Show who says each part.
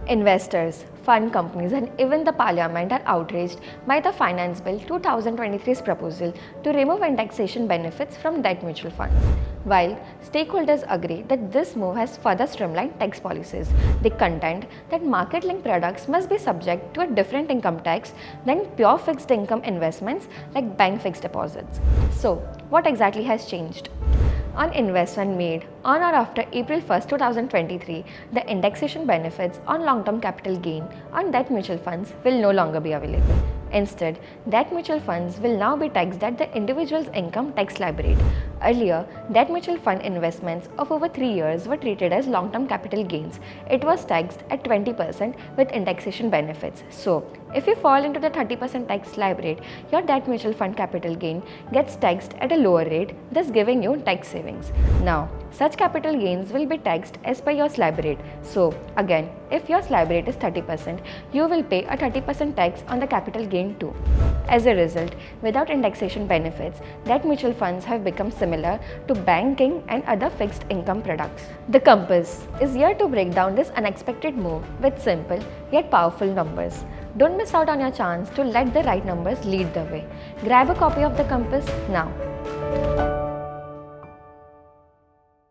Speaker 1: Investors, fund companies, and even the parliament are outraged by the Finance Bill 2023's proposal to remove indexation benefits from debt mutual funds. While stakeholders agree that this move has further streamlined tax policies, they contend that market linked products must be subject to a different income tax than pure fixed income investments like bank fixed deposits. So, what exactly has changed? On investment made on or after April 1, 2023, the indexation benefits on long-term capital gain on debt mutual funds will no longer be available. Instead, debt mutual funds will now be taxed at the individual's income tax slab rate. Earlier, debt mutual fund investments of over 3 years were treated as long-term capital gains. It was taxed at 20% with indexation benefits. So, if you fall into the 30% tax slab rate, your debt mutual fund capital gain gets taxed at a lower rate, thus giving you tax savings. Now, such capital gains will be taxed as per your slab rate. So, again, if your slab rate is 30%, you will pay a 30% tax on the capital gain too. As a result, without indexation benefits, debt mutual funds have become similar to banking and other fixed income products. The Compass is here to break down this unexpected move with simple yet powerful numbers. Don't miss out on your chance to let the right numbers lead the way. Grab a copy of the Compass now.